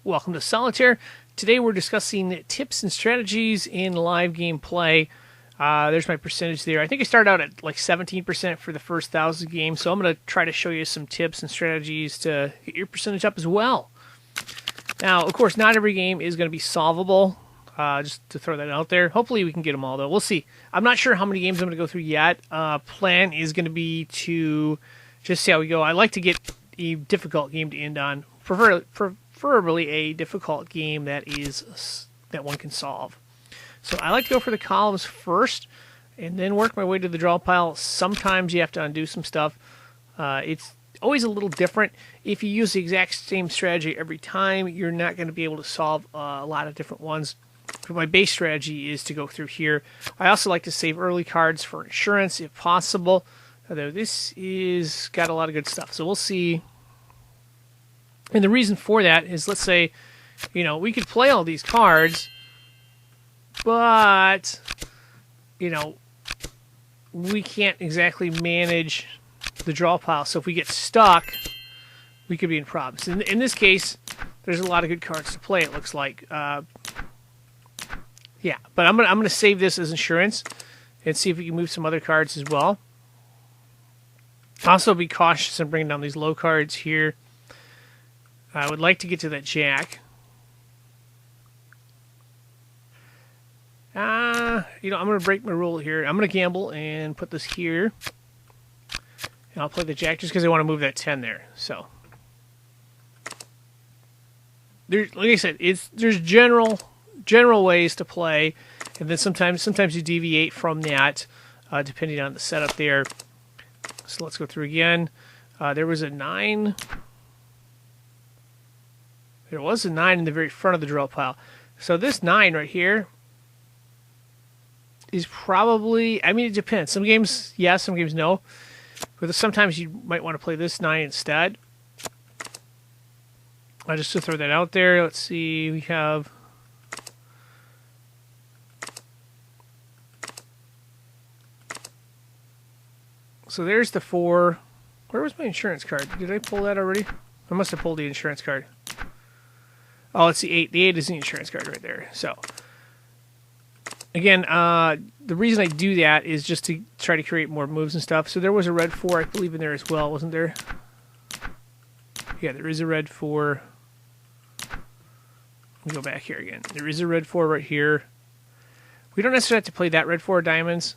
Welcome to Solitaire. Today we're discussing tips and strategies in live game play. There's my percentage there. I think I started out at like 17% for the first 1,000 games, so I'm going to try to show you some tips and strategies to get your percentage up as well. Now, of course, not every game is going to be solvable, just to throw that out there. Hopefully we can get them all, though. We'll see. I'm not sure how many games I'm going to go through yet. Plan is going to be to just see how we go. I like to get a difficult game to end on, preferably a difficult game that one can solve. So I like to go for the columns first and then work my way to the draw pile. Sometimes you have to undo some stuff. It's always a little different. If you use the exact same strategy every time, you're not going to be able to solve a lot of different ones. But my base strategy is to go through here. I also like to save early cards for insurance if possible, although this is got a lot of good stuff. So we'll see. And the reason for that is, let's say, we could play all these cards, but, we can't exactly manage the draw pile. So if we get stuck, we could be in problems. In this case, there's a lot of good cards to play, it looks like. Yeah, but I'm gonna save this as insurance and see if we can move some other cards as well. Also, be cautious in bringing down these low cards here. I would like to get to that jack. I'm going to break my rule here. I'm going to gamble and put this here. And I'll play the jack just because I want to move that 10 there. So, like I said, there's general ways to play, and then sometimes you deviate from that, depending on the setup there. So let's go through again. There was a 9. There was a 9 in the very front of the draw pile. So this 9 right here is probably, it depends. Some games, yes, some games, no. But sometimes you might want to play this 9 instead. Just to throw that out there. Let's see, we have... So there's the 4. Where was my insurance card? Did I pull that already? I must have pulled the insurance card. Oh, it's the 8. The 8 is the insurance card right there. So, again, the reason I do that is just to try to create more moves and stuff. So there was a red 4, I believe, in there as well, wasn't there? Yeah, there is a red 4. Let me go back here again. There is a red 4 right here. We don't necessarily have to play that red 4 diamonds.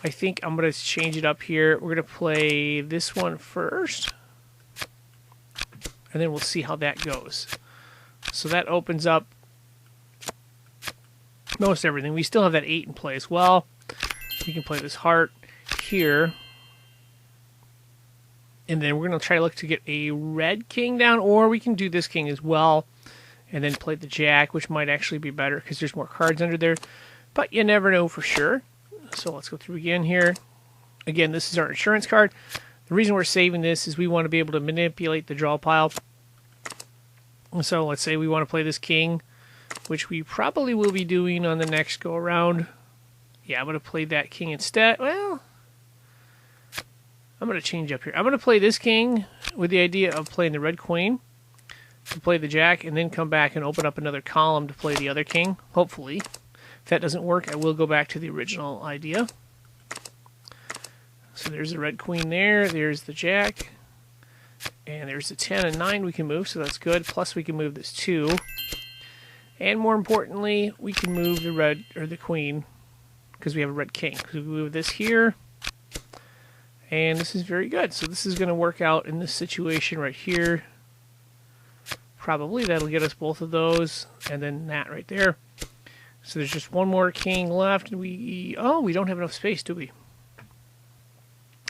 I think I'm going to change it up here. We're going to play this one first. And then we'll see how that goes. So that opens up most everything. We still have that 8 in play as well. We can play this heart here. And then we're going to try to look to get a red king down, or we can do this king as well. And then play the jack, which might actually be better because there's more cards under there. But you never know for sure. So let's go through again here. Again, this is our insurance card. The reason we're saving this is we want to be able to manipulate the draw pile. So let's say we want to play this king, which we probably will be doing on the next go around. Yeah, I'm going to play that king instead. Well, I'm going to change up here. I'm going to play this king with the idea of playing the red queen to play the jack, and then come back and open up another column to play the other king, hopefully. If that doesn't work, I will go back to the original idea. So there's the red queen there. There's the jack. And there's the 10 and 9 we can move, so that's good. Plus we can move this 2. And more importantly, we can move the red, or the queen, because we have a red king. So we move this here. And this is very good. So this is going to work out in this situation right here. Probably that'll get us both of those. And then that right there. So there's just one more king left. And we don't have enough space, do we?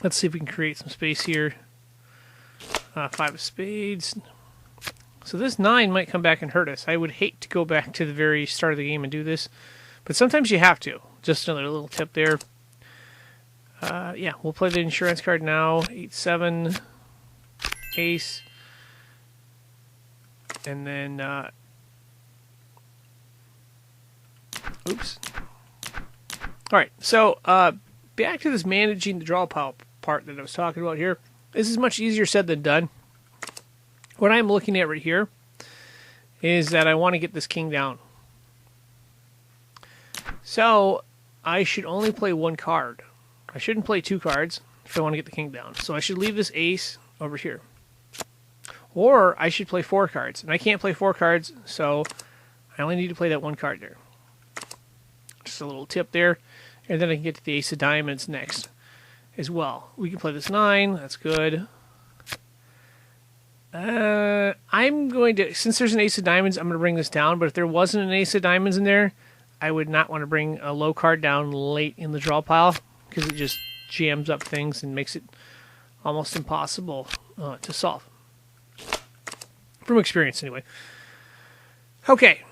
Let's see if we can create some space here. 5 of spades. So this 9 might come back and hurt us. I would hate to go back to the very start of the game and do this, but sometimes you have to. Just another little tip there. Yeah, we'll play the insurance card now. 8-7, ace, and then oops. All right, so back to this managing the draw pile part that I was talking about here. This is much easier said than done. What I'm looking at right here is that I want to get this king down. So I should only play one card. I shouldn't play two cards if I want to get the king down. So I should leave this ace over here. Or I should play four cards. And I can't play four cards, so I only need to play that one card there. Just a little tip there. And then I can get to the ace of diamonds next as well. We can play this 9. That's good. I'm going to, since there's an ace of diamonds, I'm going to bring this down. But if there wasn't an ace of diamonds in there, I would not want to bring a low card down late in the draw pile, because it just jams up things and makes it almost impossible to solve. From experience, anyway. Okay.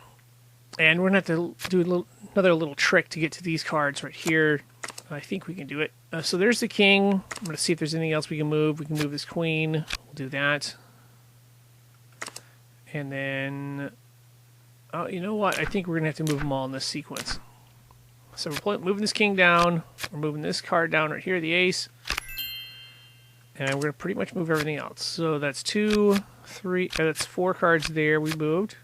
And we're going to have to do another little trick to get to these cards right here. I think we can do it. So there's the king. I'm going to see if there's anything else we can move. We can move this queen. We'll do that. And then... oh, you know what? I think we're going to have to move them all in this sequence. So we're moving this king down. We're moving this card down right here, the ace. And we're going to pretty much move everything else. So that's 2, 3, that's 4 cards there we moved.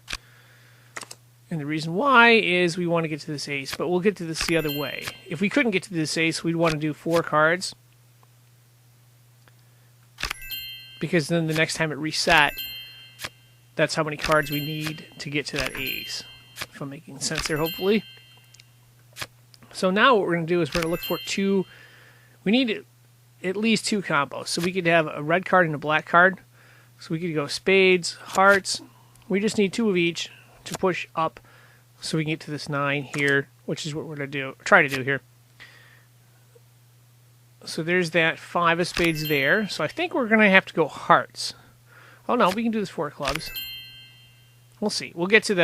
And the reason why is we want to get to this ace, but we'll get to this the other way. If we couldn't get to this ace, we'd want to do 4 cards. Because then the next time it reset, that's how many cards we need to get to that ace. If I'm making sense there, hopefully. So now what we're going to do is we're going to look for 2. We need at least 2 combos. So we could have a red card and a black card. So we could go spades, hearts. We just need 2 of each to push up so we can get to this 9 here, which is what we're going to try to do here. So there's that 5 of spades there. So I think we're going to have to go hearts. Oh no, we can do this 4 clubs. We'll see. We can get to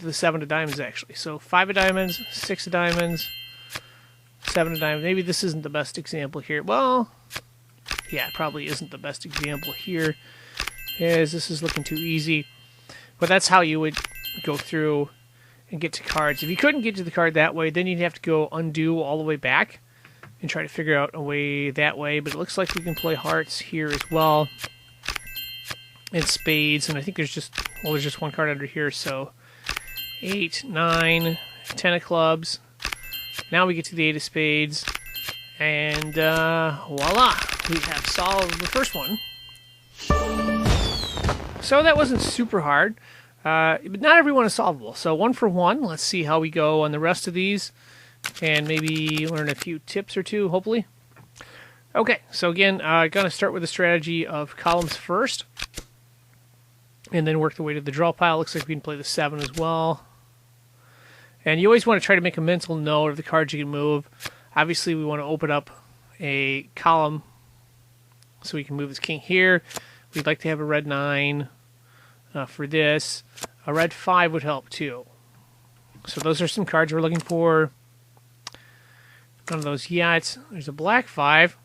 the 7 of diamonds actually. So 5 of diamonds, 6 of diamonds, 7 of diamonds. Maybe this isn't the best example here. Well, yeah, it probably isn't the best example here, as this is looking too easy. But that's how you would go through and get to cards. If you couldn't get to the card that way, then you'd have to go undo all the way back and try to figure out a way that way. But it looks like we can play hearts here as well. And spades, and I think there's just, well, there's just 1 card under here, so 8, 9, 10 of clubs. Now we get to the 8 of spades, and voila, we have solved the first one. So that wasn't super hard, but not every one is solvable. So 1 for 1, let's see how we go on the rest of these, and maybe learn a few tips or 2, hopefully. Okay, so again, going to start with the strategy of columns first. And then work the way to the draw pile. Looks like we can play the 7 as well. And you always want to try to make a mental note of the cards you can move. Obviously, we want to open up a column so we can move this king here. We'd like to have a red 9 for this. A red 5 would help too. So those are some cards we're looking for. None of those yet. There's a black 5.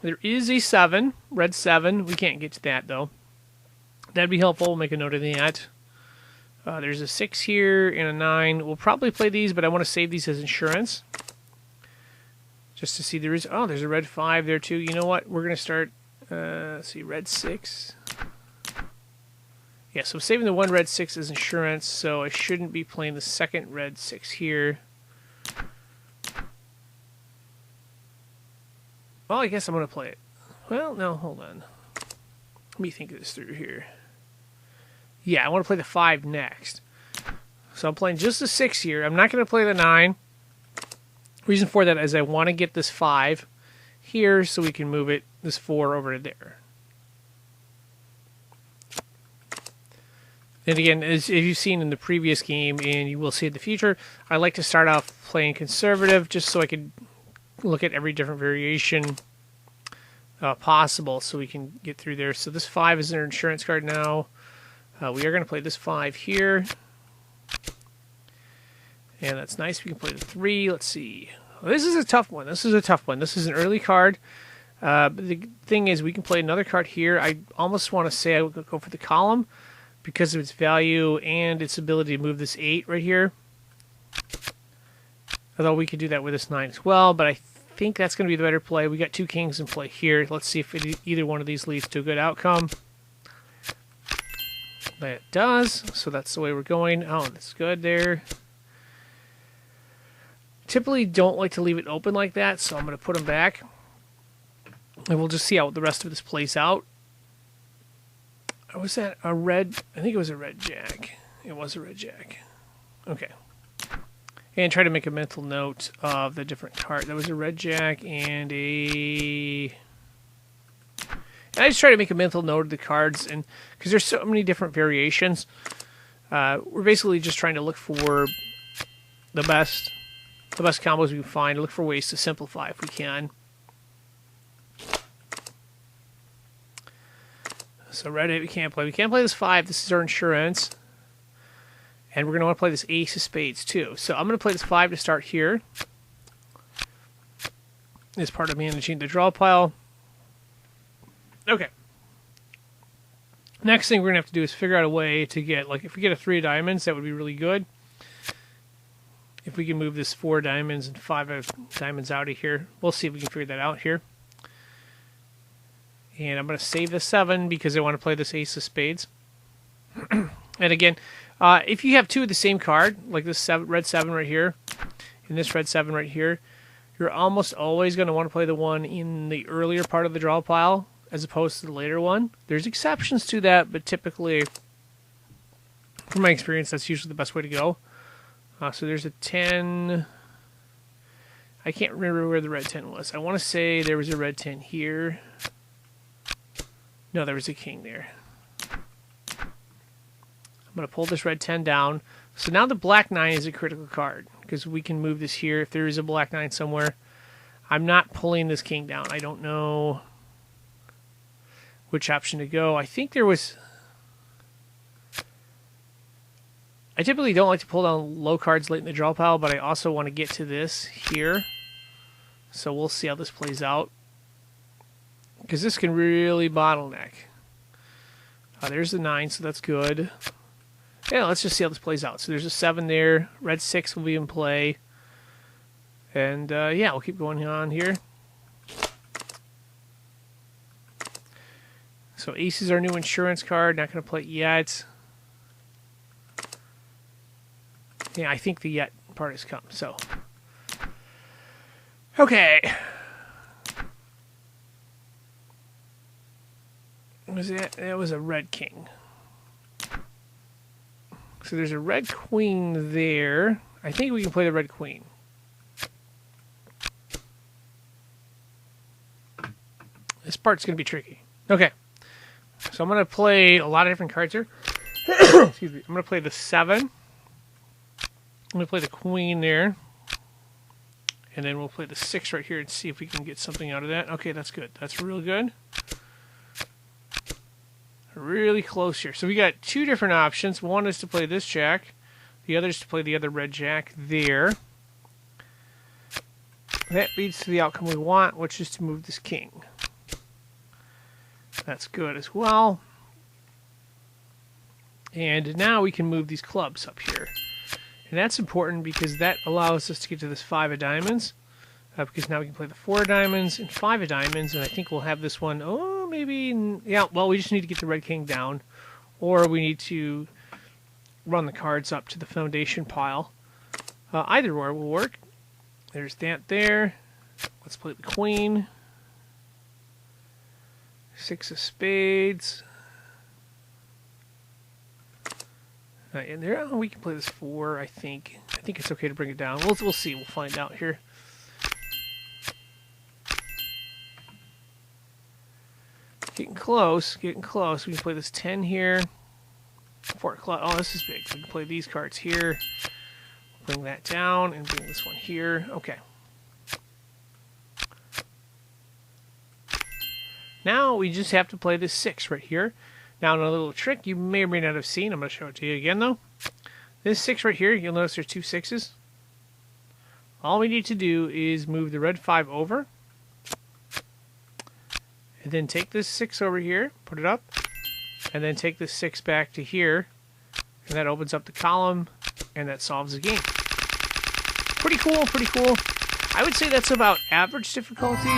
There is a 7, red 7. We can't get to that though. That'd be helpful. We'll make a note of that. There's a 6 here and a 9. We'll probably play these, but I want to save these as insurance. Just to see there is... oh, there's a red 5 there too. You know what? We're going to start... let's see, red 6. Yeah, so I'm saving the 1 red 6 as insurance, so I shouldn't be playing the second red 6 here. Well, I guess I'm going to play it. Well, no, hold on. Let me think this through here. Yeah, I want to play the 5 next. So I'm playing just the 6 here. I'm not going to play the 9. Reason for that is I want to get this 5 here so we can move it, this 4 over to there. And again, as you've seen in the previous game, and you will see in the future, I like to start off playing conservative just so I can look at every different variation possible so we can get through there. So this 5 is our insurance card now. We are going to play this 5 here. And that's nice. We can play the 3. Let's see. Well, this is a tough one. This is a tough one. This is an early card. But the thing is, we can play another card here. I almost want to say I would go for the column because of its value and its ability to move this 8 right here. Although we could do that with this 9 as well, but I think that's going to be the better play. We got 2 kings in play here. Let's see if either one of these leads to a good outcome. That does, so that's the way we're going. Oh, that's good there. Typically don't like to leave it open like that, so I'm going to put them back. And we'll just see how the rest of this plays out. Was that a red? I think it was a red jack. It was a red jack. Okay. And try to make a mental note of the different cards. That was a red jack and a... And I just try to make a mental note of the cards, and because there's so many different variations, we're basically just trying to look for the best combos we can find. Look for ways to simplify if we can. So red 8 we can't play. We can't play this 5. This is our insurance. And we're going to want to play this ace of spades too. So I'm going to play this 5 to start here. As part of managing the draw pile. Okay. Next thing we're going to have to do is figure out a way to get, like, if we get a 3 of diamonds, that would be really good. If we can move this 4 diamonds and 5 of diamonds out of here. We'll see if we can figure that out here. And I'm going to save the 7 because I want to play this ace of spades. And again, if you have 2 of the same card, like this red 7 right here, and this red 7 right here, you're almost always going to want to play the one in the earlier part of the draw pile, as opposed to the later one. There's exceptions to that, but typically, from my experience, that's usually the best way to go. So there's a 10. I can't remember where the red 10 was. I want to say there was a red 10 here. No, there was a king there. I'm going to pull this red 10 down. So now the black 9 is a critical card, because we can move this here if there is a black 9 somewhere. I'm not pulling this king down. I don't know which option to go. I think there was... I typically don't like to pull down low cards late in the draw pile, but I also want to get to this here. So we'll see how this plays out, because this can really bottleneck. There's the 9, so that's good. Yeah, let's just see how this plays out. So there's a 7 there. Red 6 will be in play. And yeah, we'll keep going on here. So ace is our new insurance card. Not going to play it yet. Yeah, I think the yet part has come. So, okay. What was that? That was a red king. So there's a red queen there. I think we can play the red queen. This part's going to be tricky. Okay. So I'm going to play a lot of different cards here. Excuse me. I'm going to play the 7. I'm going to play the queen there. And then we'll play the 6 right here and see if we can get something out of that. Okay, that's good. That's real good. Really close here. So we got 2 different options. One is to play this jack. The other is to play the other red jack there. That leads to the outcome we want, which is to move this king. That's good as well. And now we can move these clubs up here. And that's important because that allows us to get to this 5 of diamonds. Because now we can play the 4 of diamonds and 5 of diamonds. And I think we'll have this one, oh, maybe... Yeah, well, we just need to get the red king down. Or we need to run the cards up to the foundation pile. Either or will work. There's that there. Let's play the queen. 6 of spades. And there, oh, we can play this 4, I think. I think it's okay to bring it down. We'll see. We'll find out here. Getting close. Getting close. We can play this 10 here. 4 o'clock. Oh, this is big. We can play these cards here. Bring that down and bring this one here. Okay. Now we just have to play this 6 right here. Now, another little trick you may or may not have seen. I'm going to show it to you again, though. This 6 right here, you'll notice there's 2 6s. All we need to do is move the red 5 over. And then take this 6 over here, put it up. And then take this 6 back to here. And that opens up the column, and that solves the game. Pretty cool, pretty cool. I would say that's about average difficulty.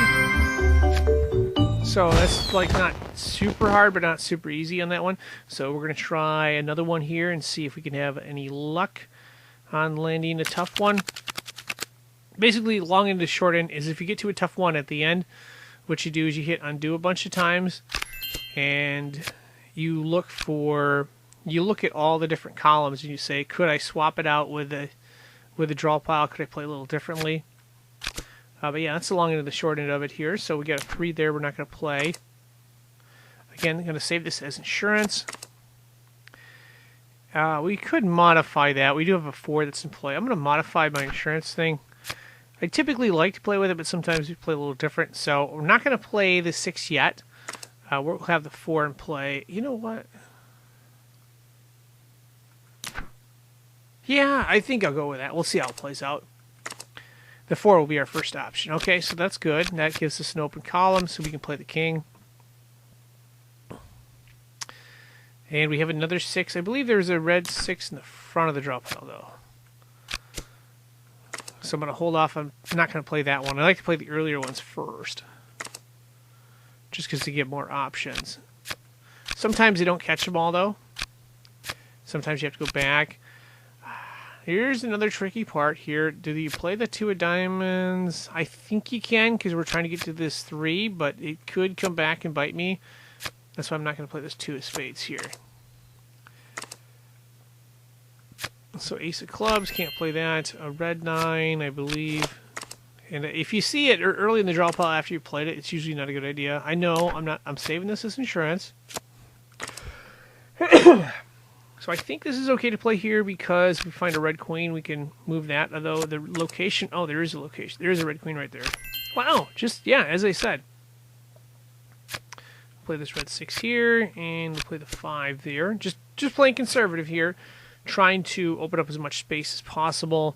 So that's like not super hard, but not super easy on that one. So we're going to try another one here and see if we can have any luck on landing a tough one. Basically, long end to short end is if you get to a tough one at the end, what you do is you hit undo a bunch of times, and you look at all the different columns, and you say, could I swap it out with a draw pile? Could I play a little differently? But yeah, that's the long end of the short end of it here. So we got a 3 there. We're not going to play. Again, I'm going to save this as insurance. We could modify that. We do have a 4 that's in play. I'm going to modify my insurance thing. I typically like to play with it, but sometimes we play a little different. So we're not going to play the 6 yet. We'll have the 4 in play. You know what? Yeah, I think I'll go with that. We'll see how it plays out. The 4 will be our first option. Okay, so that's good. That gives us an open column, so we can play the king. And we have another 6. I believe there's a red 6 in the front of the draw pile, though. So I'm going to hold off. I'm not going to play that one. I like to play the earlier ones first, just because they get more options. Sometimes they don't catch them all, though. Sometimes you have to go back. Here's another tricky part here. Do you play the 2 of diamonds? I think you can, because we're trying to get to this 3, but it could come back and bite me. That's why I'm not going to play this 2 of spades here. So ace of clubs, can't play that. A red 9, I believe. And if you see it early in the draw pile after you played it, it's usually not a good idea. I know, I'm saving this as insurance. So I think this is okay to play here because if we find a red queen, we can move that. Although the location... Oh, there is a location. There is a red queen right there. Wow. Just, yeah, as I said. Play this red 6 here, and we'll play the 5 there. Just playing conservative here. Trying to open up as much space as possible.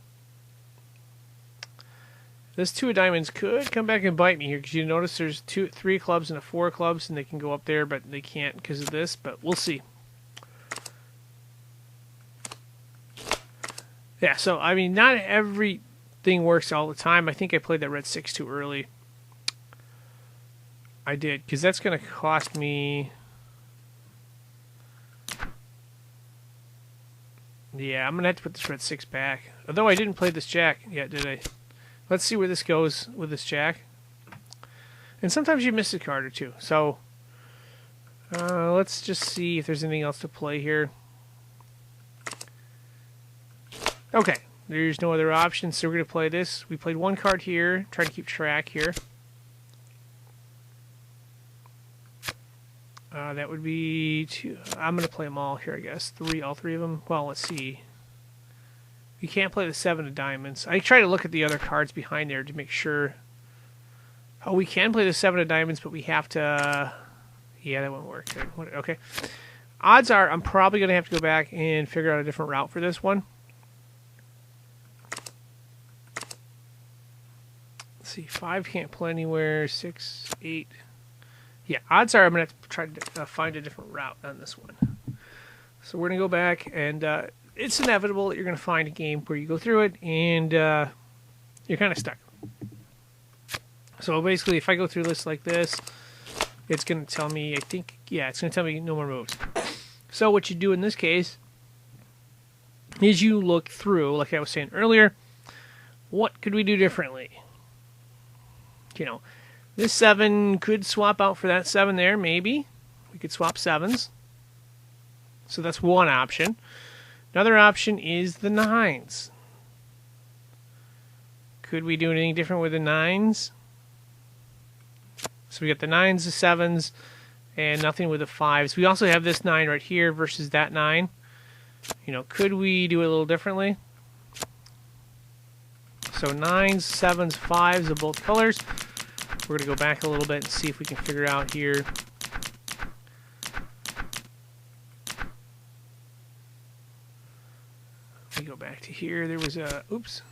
This 2 of diamonds could come back and bite me here because you notice there's 3 clubs and a 4 clubs, and they can go up there, but they can't because of this. But we'll see. Yeah, so, I mean, not everything works all the time. I think I played that red 6 too early. I did, because that's going to cost me... Yeah, I'm going to have to put this red 6 back. Although I didn't play this jack yet, did I? Let's see where this goes with this jack. And sometimes you miss a card or two. So, let's just see if there's anything else to play here. Okay, there's no other options, so we're going to play this. We played 1 card here, trying to keep track here. That would be 2. I'm going to play them all here, I guess. All 3 of them. Well, let's see. You can't play the 7 of diamonds. I try to look at the other cards behind there to make sure. Oh, we can play the 7 of diamonds, but we have to... Yeah, that won't work. Okay. Odds are I'm probably going to have to go back and figure out a different route for this one. Let's see. 5 can't play anywhere. 6, 8... Yeah, odds are I'm going to have to try to find a different route on this one. So we're going to go back, and it's inevitable that you're going to find a game where you go through it, and you're kind of stuck. So basically, if I go through this like this, it's going to tell me, it's going to tell me no more moves. So what you do in this case is you look through, like I was saying earlier, what could we do differently? You know, this 7 could swap out for that 7 there, maybe. We could swap 7s. So that's one option. Another option is the 9s. Could we do anything different with the 9s? So we got the 9s, the 7s, and nothing with the 5s. We also have this 9 right here versus that 9. You know, could we do it a little differently? So 9s, 7s, 5s of both colors. We're going to go back a little bit and see if we can figure out here. We go back to here. There was a... Oops.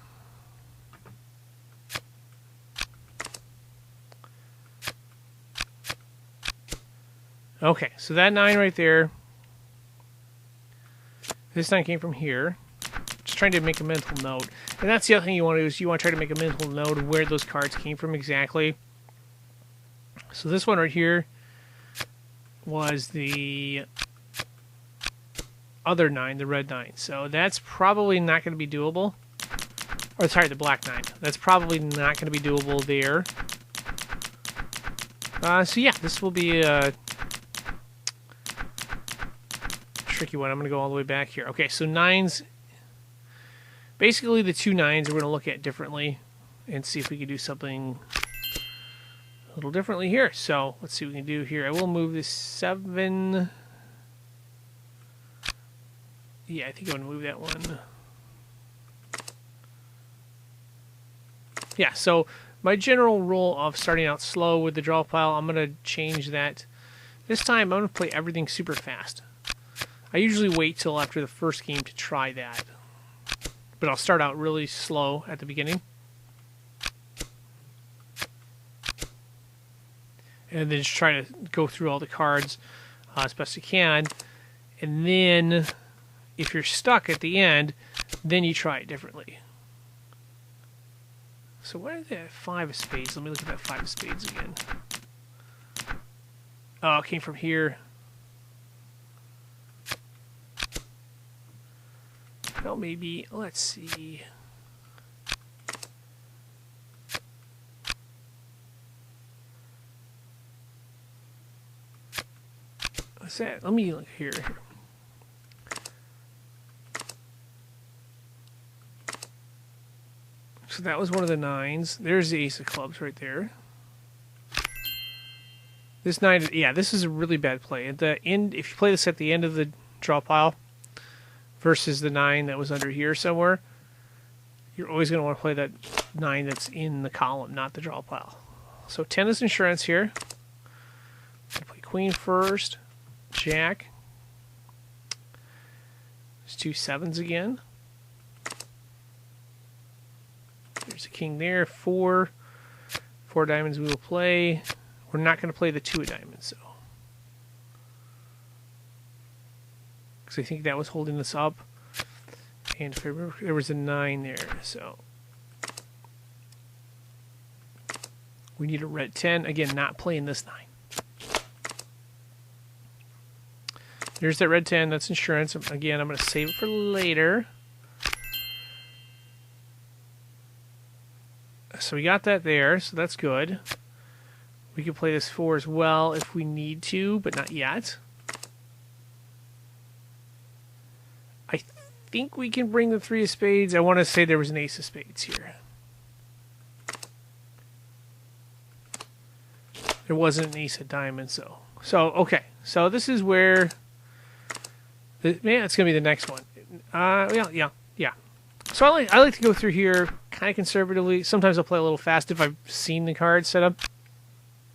Okay, so that 9 right there. This 9 came from here. Just trying to make a mental note. And that's the other thing you want to do is you want to try to make a mental note of where those cards came from exactly. So this one right here was the other 9, the red 9. So that's probably not going to be doable. Or sorry, the black 9. That's probably not going to be doable there. So yeah, this will be a tricky one. I'm going to go all the way back here. Okay, so 9s. Basically, the 2 9s we're going to look at differently and see if we can do something a little differently here. So let's see what we can do here. I will move this 7. Yeah, I think I'm going to move that one. Yeah, so my general rule of starting out slow with the draw pile, I'm going to change that. This time, I'm going to play everything super fast. I usually wait till after the first game to try that. But I'll start out really slow at the beginning. And then just try to go through all the cards as best you can. And then, if you're stuck at the end, then you try it differently. So where is that 5 of spades? Let me look at that 5 of spades again. Oh, it came from here. Well, maybe, let's see. What's that? Let me look here. So that was one of the 9s. There's the ace of clubs right there. This 9, yeah, this is a really bad play. At the end, if you play this at the end of the draw pile versus the 9 that was under here somewhere, you're always going to want to play that 9 that's in the column, not the draw pile. So 10 is insurance here. I'll play queen first, jack. There's 2 7s again. There's a king there. 4 diamonds we will play. We're not going to play the 2 of diamonds, though. Because I think that was holding this up. And if I remember, there was a 9 there, so. We need a red 10. Again, not playing this 9. There's that red 10. That's insurance. Again, I'm going to save it for later. So we got that there, so that's good. We can play this 4 as well if we need to, but not yet. I think we can bring the 3 of spades. I want to say there was an ace of spades here. There wasn't an ace of diamonds, though. So, okay. So this is where... it's going to be the next one. Yeah. So I like to go through here kind of conservatively. Sometimes I'll play a little fast if I've seen the card set up.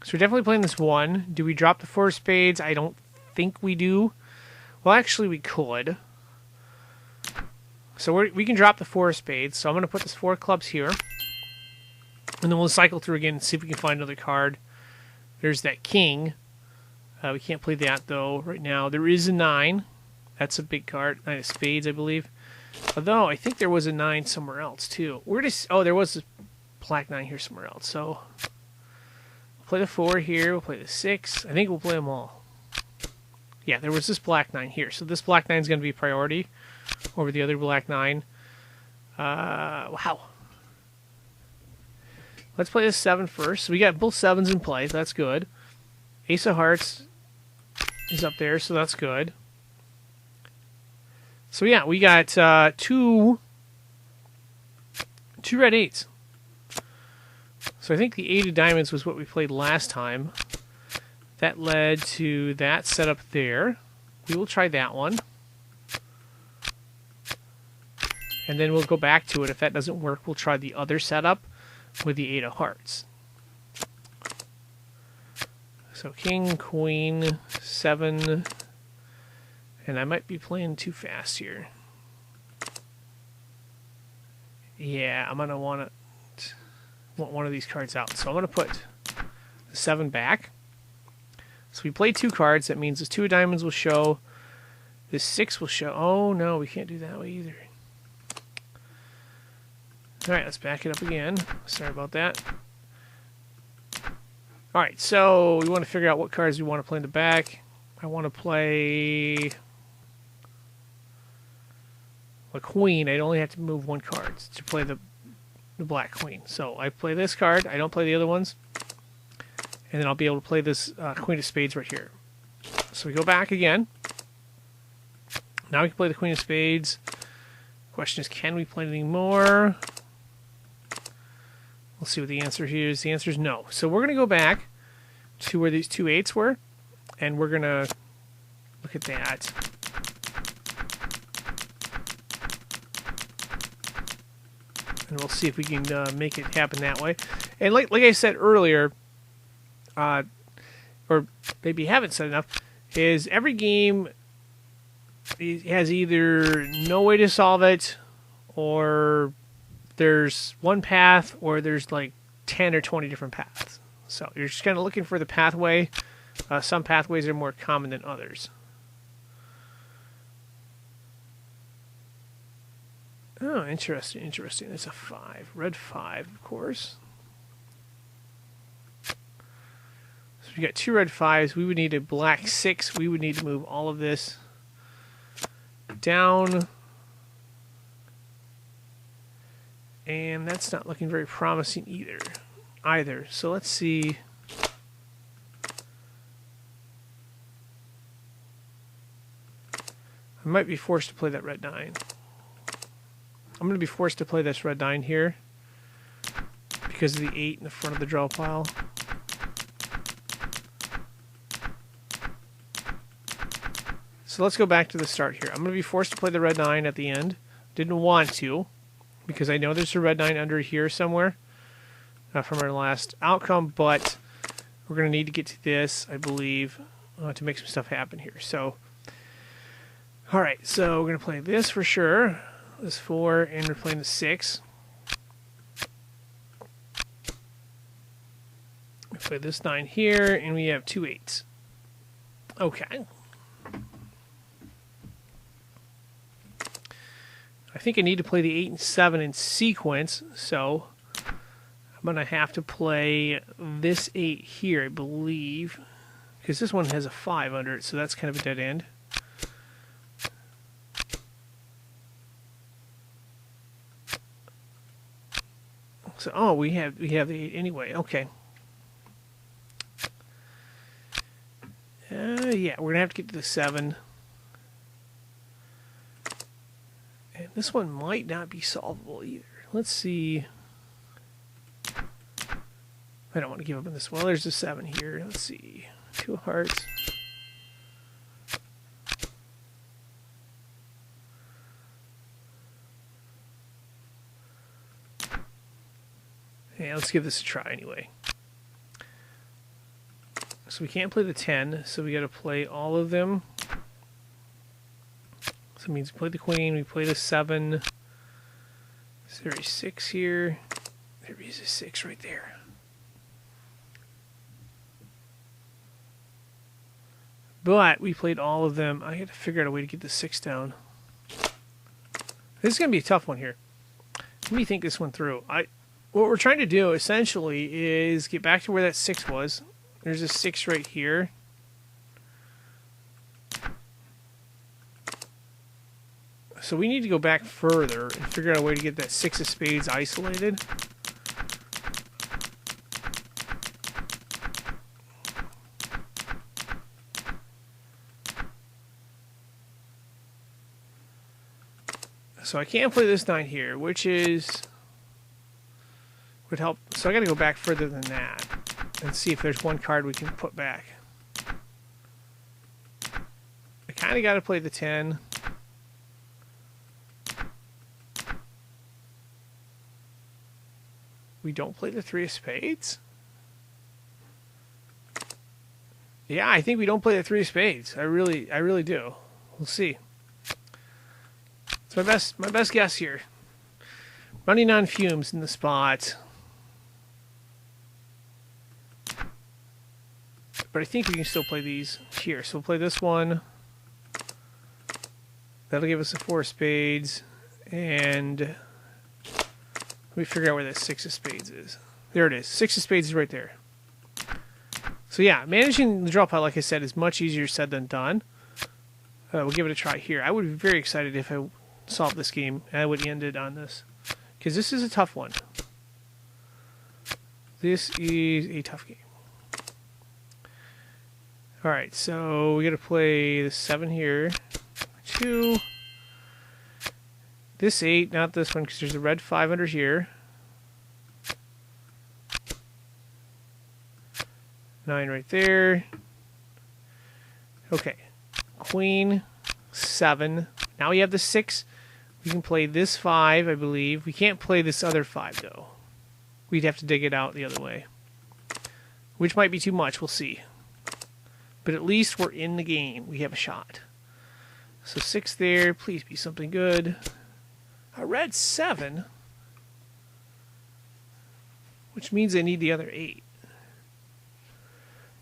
So we're definitely playing this 1. Do we drop the 4 of spades? I don't think we do. Well, actually, we could. So we can drop the 4 of spades. So I'm going to put this 4 of clubs here. And then we'll cycle through again and see if we can find another card. There's that king. We can't play that, though, right now. There is a 9. That's a big card. 9 of spades, I believe. Although, I think there was a 9 somewhere else, too. Oh, there was a black 9 here somewhere else. So, we'll play the 4 here. We'll play the 6. I think we'll play them all. Yeah, there was this black 9 here. So, this black 9 is going to be priority over the other black 9. Wow. Let's play this 7 first. So, we got both 7s in play. That's good. Ace of hearts is up there, so that's good. So yeah, we got two red 8s. So I think the 8 of diamonds was what we played last time. That led to that setup there. We will try that one. And then we'll go back to it. If that doesn't work, we'll try the other setup with the 8 of hearts. So king, queen, 7... And I might be playing too fast here. Yeah, I'm going to want one of these cards out. So I'm going to put the 7 back. So we play 2 cards. That means this 2 of diamonds will show. This 6 will show. Oh, no, we can't do that way either. All right, let's back it up again. Sorry about that. All right, so we want to figure out what cards we want to play in the back. I want to play a queen. I'd only have to move one card to play the black queen. So I play this card. I don't play the other ones. And then I'll be able to play this queen of spades right here. So we go back again. Now we can play the queen of spades. Question is, can we play anything more? We'll see what the answer here is. The answer is no. So we're going to go back to where these two eights were, and we're going to look at that. And we'll see if we can make it happen that way. And like I said earlier, or maybe you haven't said enough, is every game has either no way to solve it, or there's one path, or there's like 10 or 20 different paths. So you're just kind of looking for the pathway. Some pathways are more common than others. Oh, interesting, interesting. It's a 5. Red 5, of course. So we got 2 red 5s. We would need a black 6. We would need to move all of this down. And that's not looking very promising either. So let's see. I might be forced to play that red 9. I'm going to be forced to play this red 9 here because of the 8 in the front of the draw pile. So let's go back to the start here. I'm going to be forced to play the red 9 at the end. Didn't want to, because I know there's a red 9 under here somewhere from our last outcome, but we're going to need to get to this, I believe, to make some stuff happen here. So, all right, so we're going to play this for sure. This 4, and we're playing the 6. We play this 9 here, and we have 2 8s. Okay. I think I need to play the 8 and 7 in sequence, so I'm going to have to play this 8 here, I believe, because this one has a 5 under it, so that's kind of a dead end. So, oh, we have the 8 anyway. Okay. Yeah, we're gonna have to get to the 7. And this one might not be solvable either. Let's see. I don't want to give up on this one. Well, there's a 7 here. Let's see. 2 hearts. Yeah, let's give this a try anyway. So we can't play the 10, so we got to play all of them. So it means we play the queen, we play the 7. Is there a 6 here? There is a 6 right there. But we played all of them. I had to figure out a way to get the 6 down. This is going to be a tough one here. Let me think this one through. What we're trying to do, essentially, is get back to where that 6 was. There's a 6 right here. So we need to go back further and figure out a way to get that 6 of spades isolated. So I can't play this 9 here, which would help. So I got to go back further than that and see if there's one card we can put back. I kind of got to play the 10. We don't play the 3 of spades? Yeah, I think we don't play the 3 of spades. I really do. We'll see. It's my best guess here. Running on fumes in the spot. But I think we can still play these here. So we'll play this one. That'll give us a 4 of spades. And let me figure out where that 6 of spades is. There it is. 6 of spades is right there. So yeah, managing the draw pile, like I said, is much easier said than done. We'll give it a try here. I would be very excited if I solved this game and I would end it on this, because this is a tough one. This is a tough game. Alright, so we got to play the 7 here. 2. This 8, not this one, because there's a red 5 under here. 9 right there. Okay. Queen, 7. Now we have the 6. We can play this 5, I believe. We can't play this other 5, though. We'd have to dig it out the other way, which might be too much. We'll see. But at least we're in the game. We have a shot. So 6 there. Please be something good. A red 7, which means I need the other 8.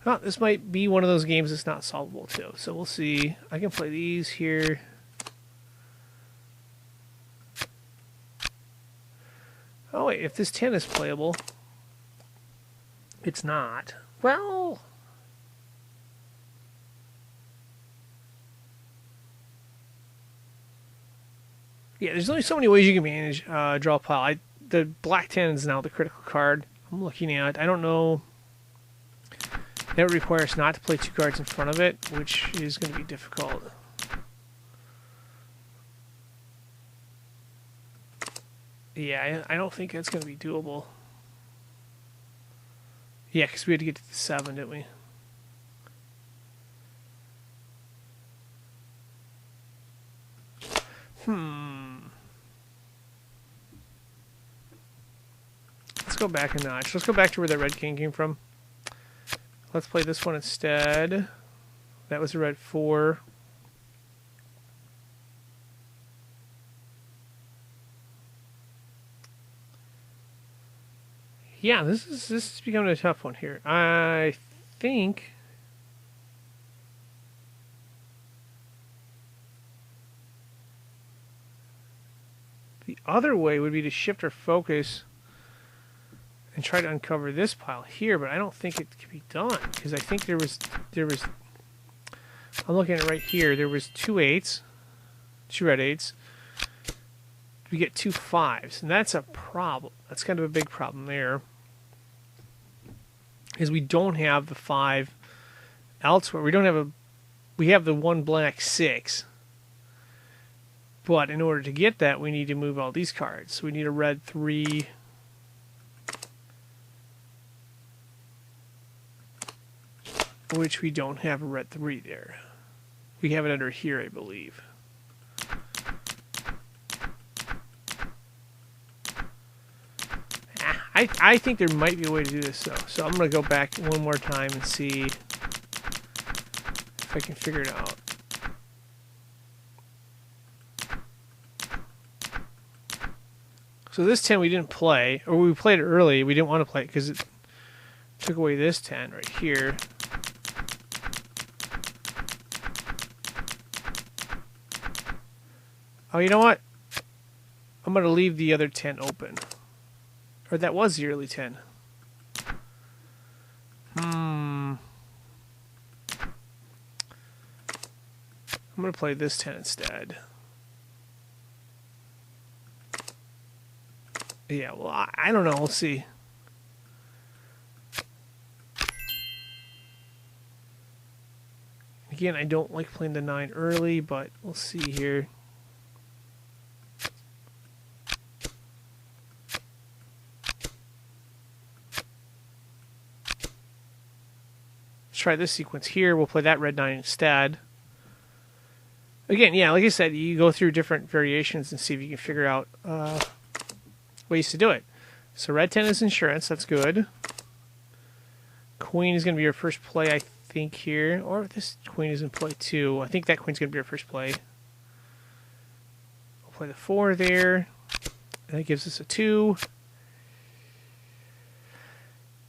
Oh, this might be one of those games that's not solvable too. So we'll see. I can play these here. Oh wait, if this 10 is playable, it's not. Well, yeah, there's only so many ways you can manage draw pile. The black 10 is now the critical card I'm looking at. I don't know. That requires not to play 2 cards in front of it, which is going to be difficult. Yeah, I don't think that's going to be doable. Yeah, because we had to get to the 7, didn't we? Let's go back a notch. Let's go back to where that red king came from. Let's play this one instead. That was a red 4. Yeah, this is becoming a tough one here. I think the other way would be to shift our focus and try to uncover this pile here, but I don't think it can be done, because I think there was I'm looking at it right here, there was 2 8s, 2 red 8s. We get 2 5s, and that's a problem. That's kind of a big problem there, is we don't have the 5 elsewhere. We have the 1 black 6, but in order to get that, we need to move all these cards. So we need a red 3, which we don't have a red 3 there. We have it under here, I believe. I think there might be a way to do this, though. So I'm going to go back one more time and see if I can figure it out. So this 10 we didn't play, or we played it early. We didn't want to play it because it took away this 10 right here. Oh, you know what? I'm going to leave the other 10 open. Or that was the early 10. I'm going to play this 10 instead. Yeah, well, I don't know. We'll see. Again, I don't like playing the 9 early, but we'll see here. Try this sequence here. We'll play that red 9 instead. Again, yeah, like I said, you go through different variations and see if you can figure out ways to do it. So red 10 is insurance. That's good. Queen is going to be your first play, I think, here. Or this queen is in play too. I think that queen's going to be your first play. We'll play the 4 there. That gives us a 2.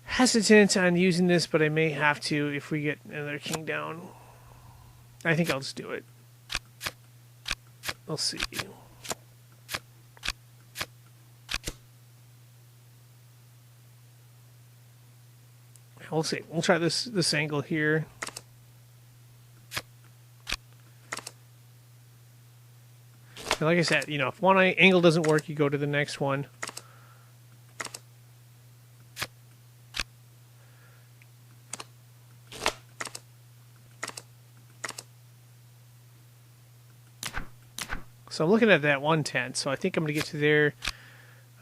Hesitant on using this, but I may have to if we get another king down. I think I'll just do it. We'll see. We'll see. We'll try this angle here. And like I said, you know, if one angle doesn't work, you go to the next one. So I'm looking at that 110. So I think I'm going to get to there.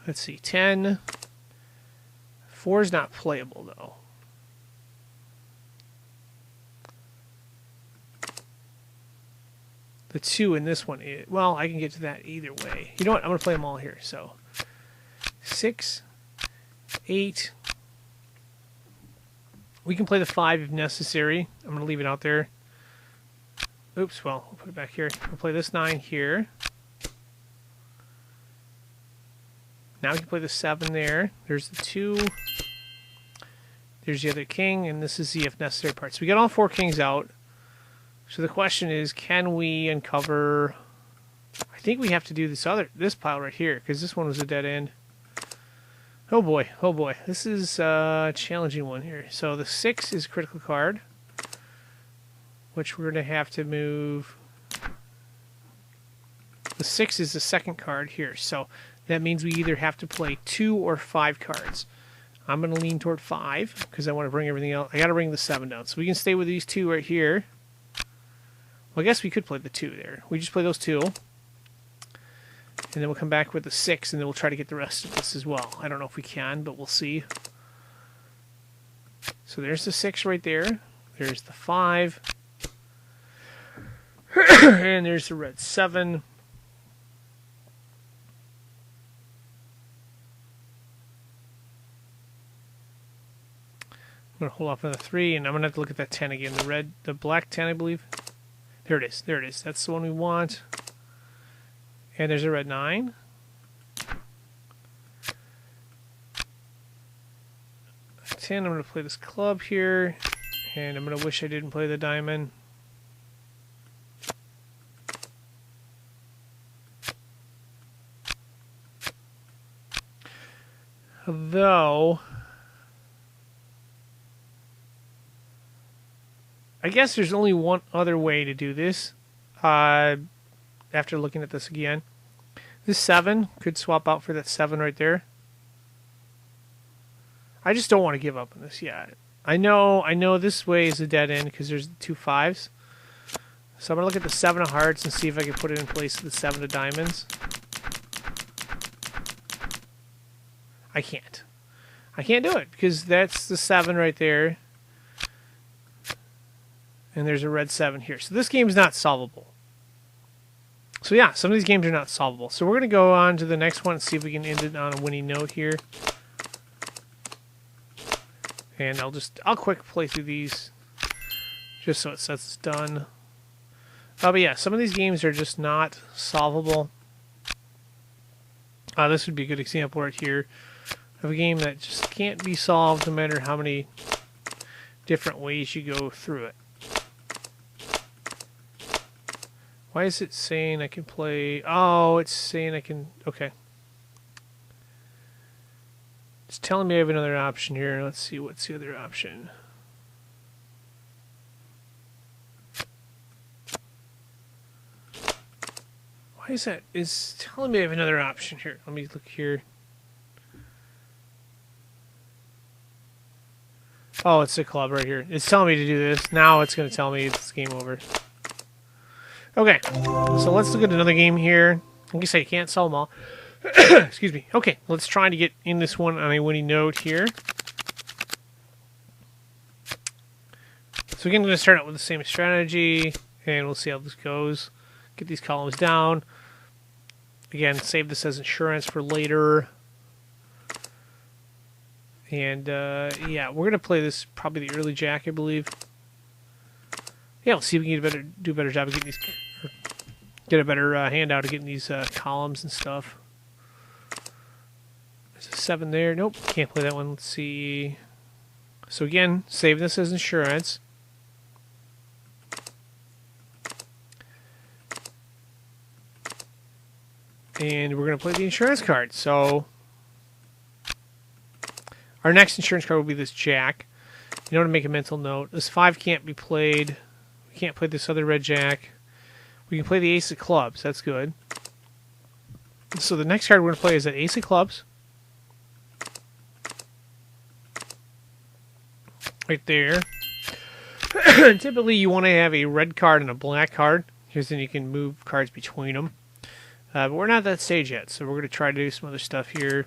Let's see, 10. 4 is not playable, though. The 2 in this one is... Well, I can get to that either way. You know what? I'm going to play them all here. So 6, 8. We can play the 5 if necessary. I'm going to leave it out there. Oops, well, we'll put it back here. We'll play this 9 here. Now we can play the 7 there. There's the 2. There's the other king, and this is the if necessary part. So we got all 4 kings out. So the question is, can we uncover... I think we have to do this pile right here, because this one was a dead end. Oh boy, oh boy. This is a challenging one here. So the 6 is a critical card, which we're going to have to move. The 6 is the second card here, so that means we either have to play 2 or 5 cards. I'm going to lean toward 5 because I want to bring everything else. I got to bring the 7 down, so we can stay with these 2 right here. Well, I guess we could play the 2 there. We just play those 2, and then we'll come back with the 6, and then we'll try to get the rest of this as well. I don't know if we can, but we'll see. So there's the 6 right there. There's the 5. And there's the red 7. I'm going to hold off on the 3, and I'm going to have to look at that 10 again. The black 10, I believe. There it is. There it is. That's the one we want. And there's a red 9. At 10, I'm going to play this club here, and I'm going to wish I didn't play the diamond. Though, I guess there's only one other way to do this. After looking at this again, this 7 could swap out for that 7 right there. I just don't want to give up on this yet. I know this way is a dead end because there's 2 5s. So I'm gonna look at the 7 of hearts and see if I can put it in place of the 7 of diamonds. I can't. I can't do it because that's the 7 right there. And there's a red 7 here. So this game is not solvable. So yeah, some of these games are not solvable. So we're going to go on to the next one and see if we can end it on a winning note here. And I'll quick play through these just so it says it's done. But yeah, some of these games are just not solvable. This would be a good example right here of a game that just can't be solved no matter how many different ways you go through it. Why is it saying I can play... Oh, it's saying I can... Okay. It's telling me I have another option here. Let's see, what's the other option? Why is that? It's telling me I have another option here. Let me look here. Oh, it's a club right here. It's telling me to do this. Now it's going to tell me it's game over. Okay, so let's look at another game here. Like I say, you can't solve them all. Excuse me. Okay, let's try to get in this one on a winning note here. So again, I'm going to start out with the same strategy, and we'll see how this goes. Get these columns down. Again, save this as insurance for later. And yeah, we're going to play this probably the early jack, I believe. Yeah, we'll see if we can do a better job of getting these, get a better handout of getting these columns and stuff. There's a 7 there. Nope, can't play that one. Let's see. So again, save this as insurance. And we're going to play the insurance card. So our next insurance card will be this jack. You know, to make a mental note, this 5 can't be played. We can't play this other red jack. We can play the ace of clubs. That's good. So the next card we're going to play is that ace of clubs. Right there. Typically, you want to have a red card and a black card, because then you can move cards between them. But we're not at that stage yet, so we're going to try to do some other stuff here.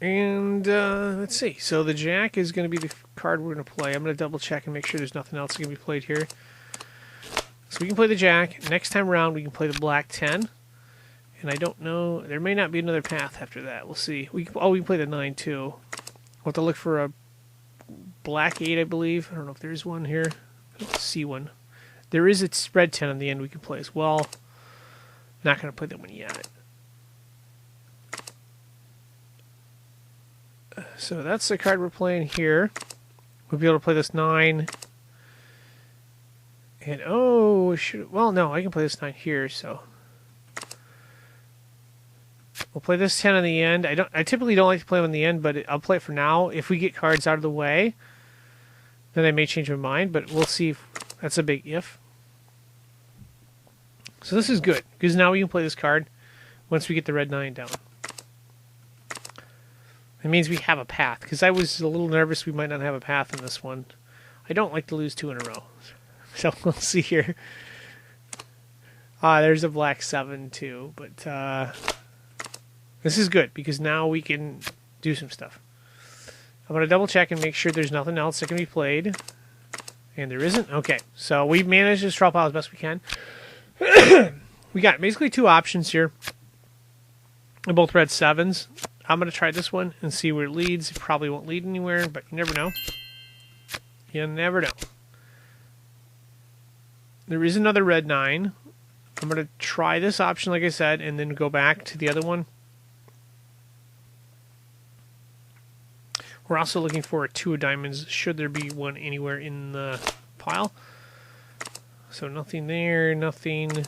And let's see. So the jack is going to be the card we're going to play. I'm going to double check and make sure there's nothing else going to be played here. So we can play the jack. Next time around, we can play the black 10. And I don't know. There may not be another path after that. We'll see. We can play the 9 too. We'll have to look for a black 8, I believe. I don't know if there's one here. I don't see one. There is a red 10 on the end we can play as well. Not going to play that one yet. So that's the card we're playing here. We'll be able to play this 9. And well, no, I can play this 9 here, so we'll play this 10 on the end. I typically don't like to play them on the end, but I'll play it for now. If we get cards out of the way, then I may change my mind, but we'll see if that's a big if. So this is good, because now we can play this card once we get the red 9 down. It means we have a path, because I was a little nervous we might not have a path in this one. I don't like to lose 2 in a row. So we'll see here. There's a black 7 too, but this is good, because now we can do some stuff. I'm going to double check and make sure there's nothing else that can be played. And there isn't? Okay, so we've managed this draw pile as best we can. We got basically 2 options here. They're both red 7s. I'm going to try this one and see where it leads. It probably won't lead anywhere, but you never know. You never know. There is another red 9. I'm going to try this option, like I said, and then go back to the other one. We're also looking for a 2 of diamonds, should there be one anywhere in the pile. So nothing there, nothing.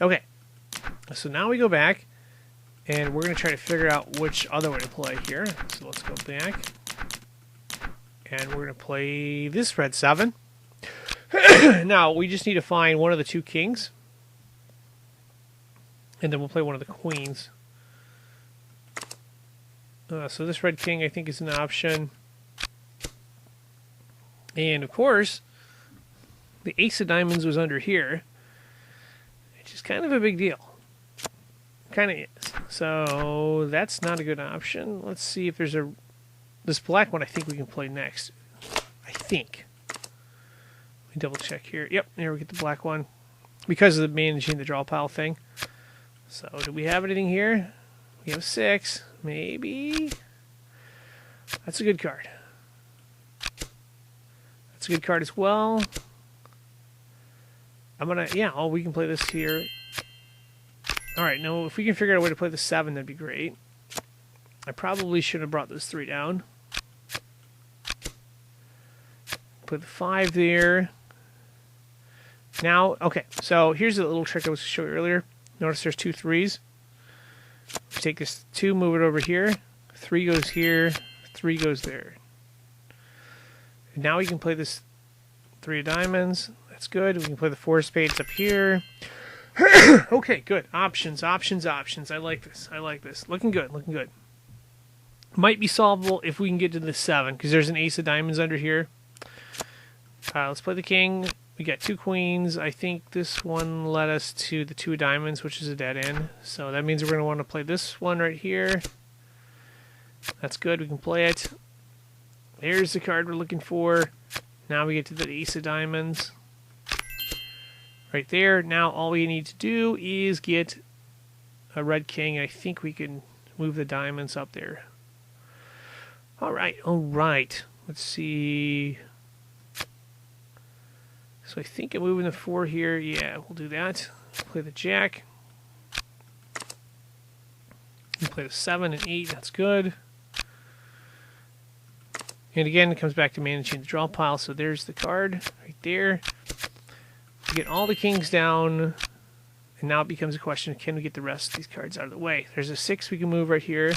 Okay. So now we go back. And we're going to try to figure out which other way to play here. So let's go back. And we're going to play this red 7. Now, we just need to find one of the 2 kings. And then we'll play one of the queens. So this red king, I think, is an option. And, of course, the ace of diamonds was under here. Which is kind of a big deal. Kind of is. So that's not a good option. Let's see if there's this black one. I think we can play next. I think. Let me double check here. Yep, there we get the black one because of the managing the draw pile thing. So do we have anything here? We have 6, maybe. That's a good card. That's a good card as well. We can play this here. Alright, now if we can figure out a way to play the 7, that'd be great. I probably should have brought those 3 down. Put the 5 there. Now, okay, so here's a little trick I was showing you earlier. Notice there's 2 3s. Take this 2, move it over here. 3 goes here, 3 goes there. And now we can play this 3 of diamonds. That's good. We can play the 4 spades up here. Okay, good. Options. I like this. Looking good. Might be solvable if we can get to the 7, because there's an ace of diamonds under here. Let's play the king. We got 2 queens. I think this one led us to the 2 of diamonds, which is a dead end. So that means we're going to want to play this one right here. That's good. We can play it. There's the card we're looking for. Now we get to the ace of diamonds. Right there. Now all we need to do is get a red king. I think we can move the diamonds up there. All right. Let's see. So I think I'm moving the 4 here. Yeah, we'll do that. Play the jack. We'll play the 7 and 8. That's good. And again, it comes back to managing the draw pile. So there's the card right there. Get all the kings down. And now it becomes a question, can we get the rest of these cards out of the way? There's a 6 we can move right here.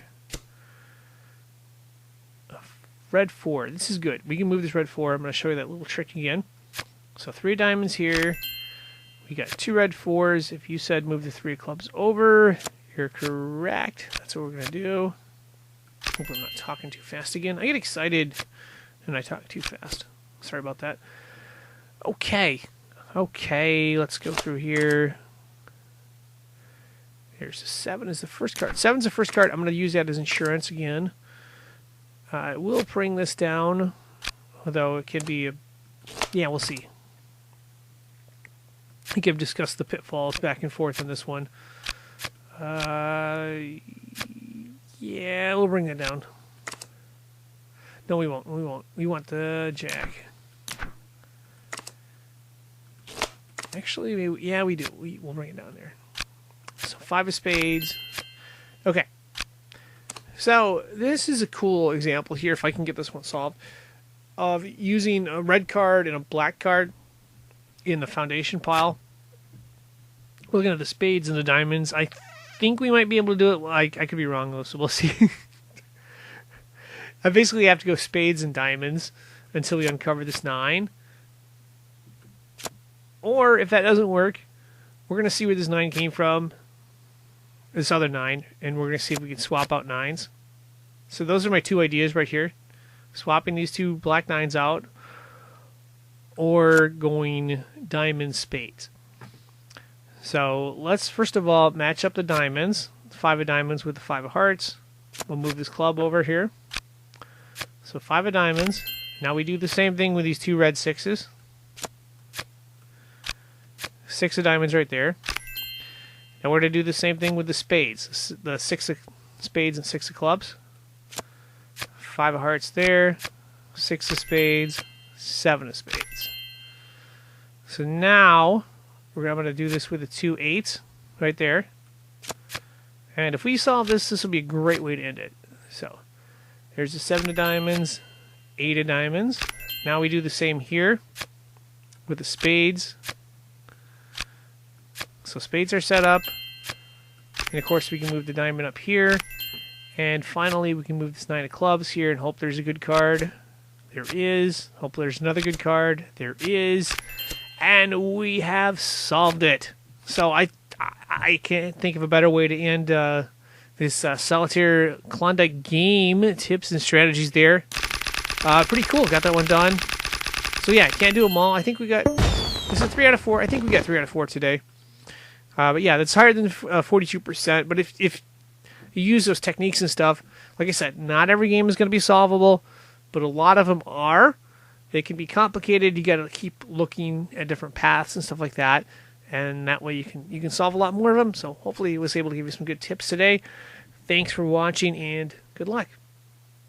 A red 4. This is good. We can move this red 4. I'm going to show you that little trick again. So 3 diamonds here. We got 2 red 4s. If you said move the 3 clubs over, you're correct. That's what we're going to do. Hope I'm not talking too fast again. I get excited and I talk too fast. Sorry about that. Okay. Okay, let's go through here. Here's a 7 is the first card. 7's the first card. I'm going to use that as insurance again. I will bring this down, although it could be a... Yeah, we'll see. I think I've discussed the pitfalls back and forth on this one. Yeah, we'll bring that down. No, we won't. We won't. We want the jack. Actually, yeah, we do. We'll bring it down there. So 5 of spades. Okay. So this is a cool example here, if I can get this one solved, of using a red card and a black card in the foundation pile. We're looking at the spades and the diamonds. I think we might be able to do it. Well, I could be wrong, though, so we'll see. I basically have to go spades and diamonds until we uncover this 9. Or if that doesn't work, we're going to see where this 9 came from, this other 9, and we're going to see if we can swap out 9s. So those are my 2 ideas right here. Swapping these 2 black 9s out, or going diamond spades. So let's first of all match up the diamonds. 5 of diamonds with the 5 of hearts. We'll move this club over here. So 5 of diamonds. Now we do the same thing with these 2 red 6s. 6 of diamonds right there. Now we're going to do the same thing with the spades. The 6 of spades and 6 of clubs. 5 of hearts there. 6 of spades. 7 of spades. So now we're going to do this with the 2 8s right there. And if we solve this, this will be a great way to end it. So there's the 7 of diamonds, 8 of diamonds. Now we do the same here with the spades. So spades are set up. And of course we can move the diamond up here. And finally we can move this 9 of clubs here and hope there's a good card. There is. Hope there's another good card. There is. And we have solved it. So I can't think of a better way to end this solitaire Klondike game. Tips and strategies there. Pretty cool. Got that one done. So yeah, can't do them all. I think we got... This is 3 out of 4. I think we got 3 out of 4 today. But yeah, that's higher than 42%. But if you use those techniques and stuff, like I said, not every game is going to be solvable, but a lot of them are. They can be complicated. You got to keep looking at different paths and stuff like that, and that way you can solve a lot more of them. So hopefully I was able to give you some good tips today. Thanks for watching, and good luck.